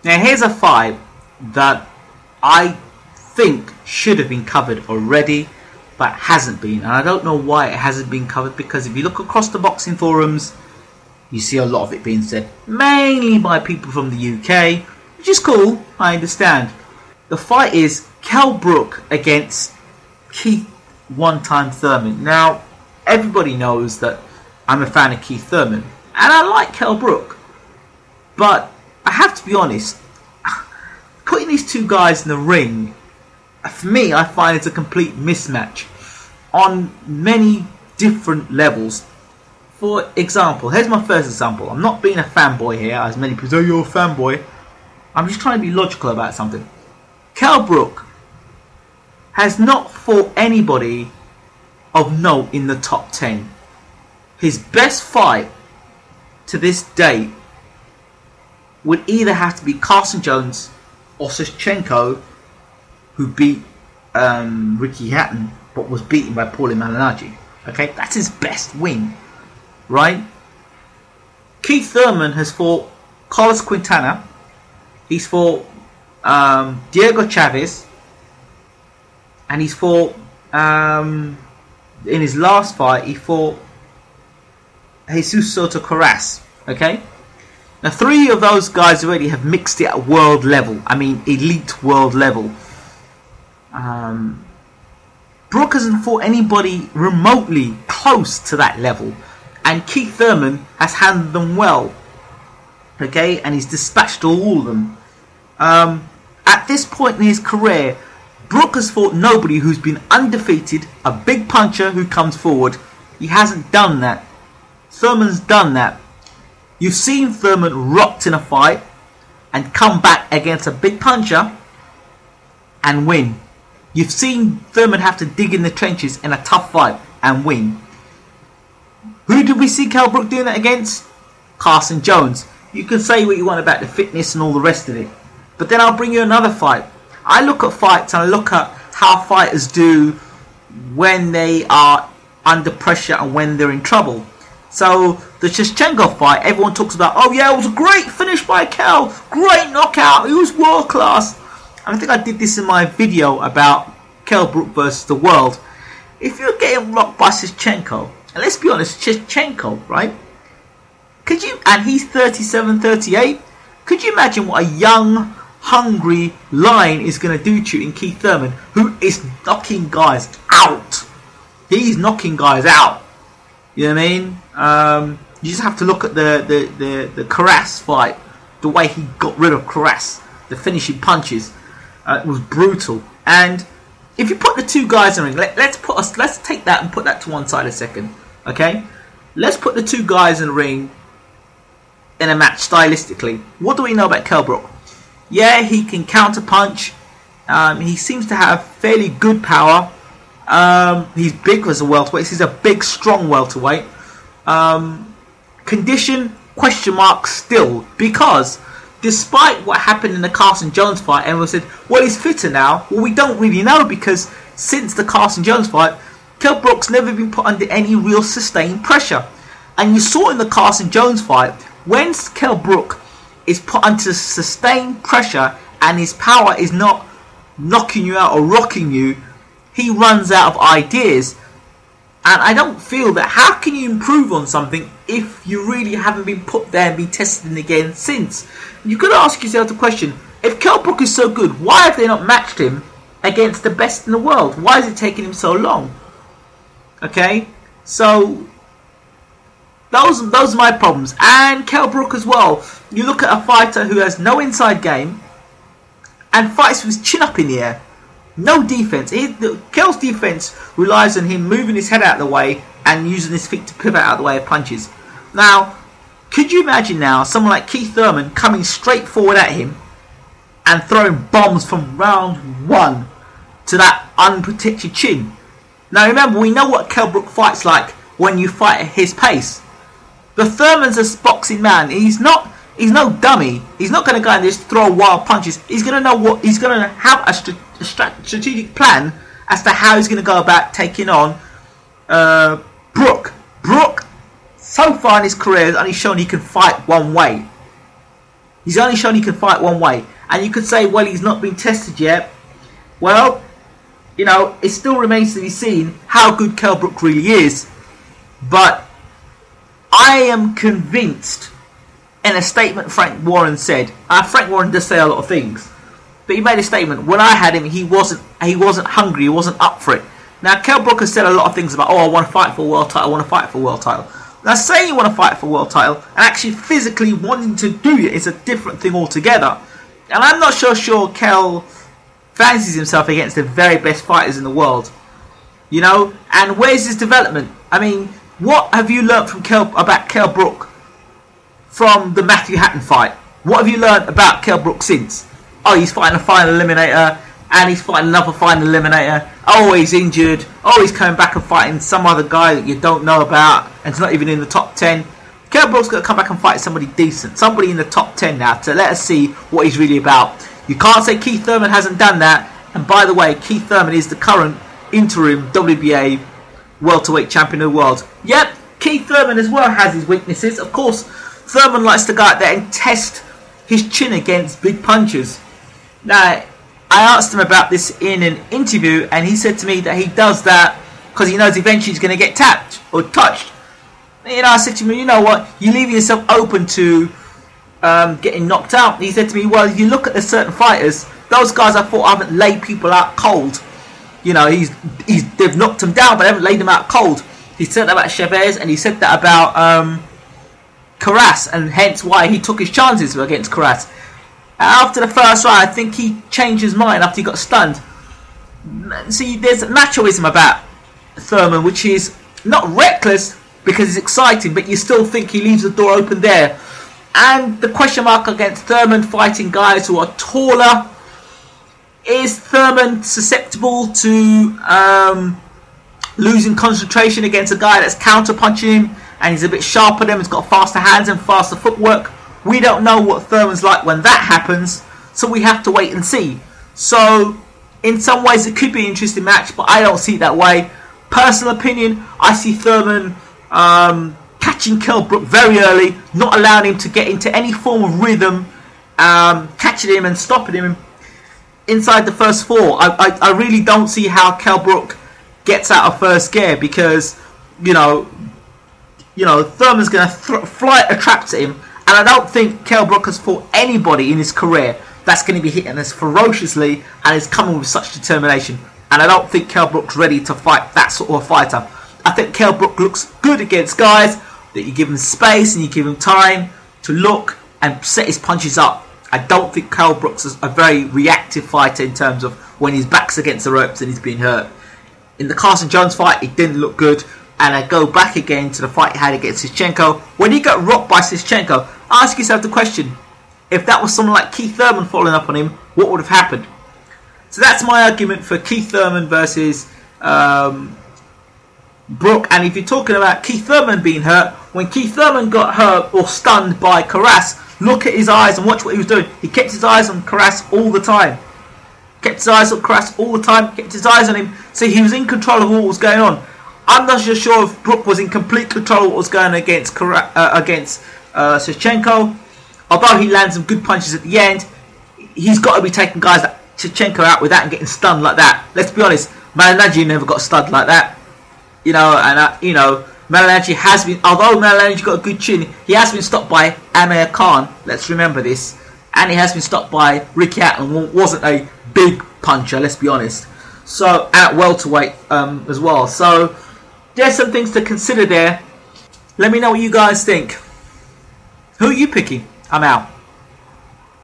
Now here's a fight that I think should have been covered already, but hasn't been, and I don't know why it hasn't been covered, because if you look across the boxing forums, you see a lot of it being said mainly by people from the UK, which is cool, I understand. The fight is Kell Brook against Keith one-time Thurman. Now everybody knows that I'm a fan of Keith Thurman and I like Kell Brook, but I have to be honest, putting these two guys in the ring, for me, I find it's a complete mismatch on many different levels. For example, here's my first example. I'm not being a fanboy here, as many people say, oh, you're a fanboy. I'm just trying to be logical about something. Kell Brook has not fought anybody of note in the top 10. His best fight to this date would either have to be Carson Jones or Shevchenko, who beat Ricky Hatton, but was beaten by Paulie Malignaggi. Okay, that's his best win, right? Keith Thurman has fought Carlos Quintana. He's fought Diego Chavez, and he's fought in his last fight he fought Jesus Soto Karass. Okay, now 3 of those guys already have mixed it at world level. I mean, elite world level. Brook hasn't fought anybody remotely close to that level, and Keith Thurman has handled them well. Okay, and he's dispatched all of them. At this point in his career, Brook has fought nobody who's been undefeated, a big puncher who comes forward. He hasn't done that. Thurman's done that. You've seen Thurman rocked in a fight and come back against a big puncher and win. You've seen Thurman have to dig in the trenches in a tough fight and win. Who did we see Kell Brook doing that against? Carson Jones. You can say what you want about the fitness and all the rest of it, but then I'll bring you another fight. I look at fights and I look at how fighters do when they are under pressure and when they're in trouble. So the Shevchenko fight, everyone talks about, oh yeah, it was a great finish by Kell, great knockout, he was world class. And I think I did this in my video about Kell Brook versus the world. If you're getting rocked by Shevchenko, and let's be honest, Shevchenko, right? Could you, and he's 37, 38, could you imagine what a young, hungry lion is going to do to you in Keith Thurman, who is knocking guys out? He's knocking guys out. You know what I mean? You just have to look at the Karass fight, the way he got rid of Karass, the finishing punches. It was brutal. And if you put the two guys in the ring, let's take that and put that to one side a second. Okay? Let's put the two guys in the ring in a match stylistically. What do we know about Kell Brook? Yeah, he can counter punch. He seems to have fairly good power. He's big as a welterweight. He's a big, strong welterweight. Condition, question mark still, because despite what happened in the Carson Jones fight, everyone said, well, he's fitter now. Well, we don't really know, because since the Carson Jones fight, Kell Brook's never been put under any real sustained pressure. And you saw in the Carson Jones fight, when Kell Brook is put under sustained pressure and his power is not knocking you out or rocking you, he runs out of ideas. And I don't feel that, how can you improve on something if you really haven't been put there and been tested again since? You could ask yourself the question, if Kell Brook is so good, why have they not matched him against the best in the world? Why is it taking him so long? Okay, so those are my problems. And Kell Brook as well. You look at a fighter who has no inside game and fights with his chin up in the air. No defense. Kell's defense relies on him moving his head out of the way and using his feet to pivot out of the way of punches. Now, could you imagine now someone like Keith Thurman coming straight forward at him and throwing bombs from round 1 to that unprotected chin? Now remember, we know what Kell Brook fights like when you fight at his pace. The Thurman's a boxing man. He's no dummy. He's not going to go and just throw wild punches. He's going to know what. He's going to have a strategic plan as to how he's going to go about taking on Brook. Brook, so far in his career, has only shown he can fight one way. He's only shown he can fight one way. And you could say, well, he's not been tested yet. Well, you know, it still remains to be seen how good Kell Brook really is. But I am convinced, in a statement Frank Warren said, Frank Warren does say a lot of things, but he made a statement, when I had him, he wasn't hungry, he wasn't up for it. Now, Kell Brook has said a lot of things about, oh, I want to fight for a world title, I want to fight for a world title. Now, saying you want to fight for a world title and actually physically wanting to do it is a different thing altogether. And I'm not sure Kell fancies himself against the very best fighters in the world. You know, and where's his development? I mean, what have you learnt from about Kell Brook from the Matthew Hatton fight? What have you learnt about Kell Brook since? Oh, he's fighting a final eliminator, and he's fighting another final eliminator. Oh, he's injured. Oh, he's coming back and fighting some other guy that you don't know about, and it's not even in the top 10. Kell Brook's got to come back and fight somebody decent, somebody in the top 10 now, to let us see what he's really about. You can't say Keith Thurman hasn't done that. And by the way, Keith Thurman is the current interim WBA welterweight champion of the world. Yep, Keith Thurman as well has his weaknesses. Of course, Thurman likes to go out there and test his chin against big punches. Now, I asked him about this in an interview, and he said to me that he does that because he knows eventually he's going to get tapped or touched. You know, I said to him, you know what, you're leaving yourself open to getting knocked out. He said to me, well, if you look at the certain fighters, those guys I thought haven't laid people out cold. You know, they've knocked him down, but they haven't laid him out cold. He said that about Chavez, and he said that about Carras, and hence why he took his chances against Carras. After the first round, I think he changed his mind after he got stunned. See, there's machoism about Thurman, which is not reckless because it's exciting, but you still think he leaves the door open there. And the question mark against Thurman fighting guys who are taller. Is Thurman susceptible to losing concentration against a guy that's counter-punching him and he's a bit sharper than him, he's got faster hands and faster footwork? We don't know what Thurman's like when that happens, so we have to wait and see. So, in some ways it could be an interesting match, but I don't see it that way. Personal opinion, I see Thurman catching Kell Brook very early, not allowing him to get into any form of rhythm, catching him and stopping him inside the first four. I really don't see how Kell Brook gets out of first gear, because you know Thurman's going to fly a trap to him, and I don't think Kell Brook has fought anybody in his career that's going to be hitting as ferociously and is coming with such determination. And I don't think Kell Brook's ready to fight that sort of fighter. I think Kell Brook looks good against guys that you give him space and you give him time to look and set his punches up. I don't think Kell Brook's a very reactive fighter in terms of when his back's against the ropes and he's being hurt. In the Carson Jones fight, it didn't look good. And I go back again to the fight he had against Sischenko. When he got rocked by Sischenko, ask yourself the question, if that was someone like Keith Thurman following up on him, what would have happened? So that's my argument for Keith Thurman versus Brook. And if you're talking about Keith Thurman being hurt, when Keith Thurman got hurt or stunned by Carras, look at his eyes and watch what he was doing. He kept his eyes on Carras all the time. Kept his eyes on Carras all the time. Kept his eyes on him. So he was in control of what was going on. I'm not just sure if Brook was in complete control of what was going on against Sischenko. Although he lands some good punches at the end, he's got to be taking guys like Sischenko out with that and getting stunned like that. Let's be honest, Malignaggi never got stunned like that. You know, and Malignaggi has been, although Malignaggi got a good chin, he has been stopped by Amir Khan. Let's remember this. And he has been stopped by Ricky Hatton, wasn't a big puncher, let's be honest. So, at welterweight as well. So, there's some things to consider there. Let me know what you guys think. Who are you picking? I'm out.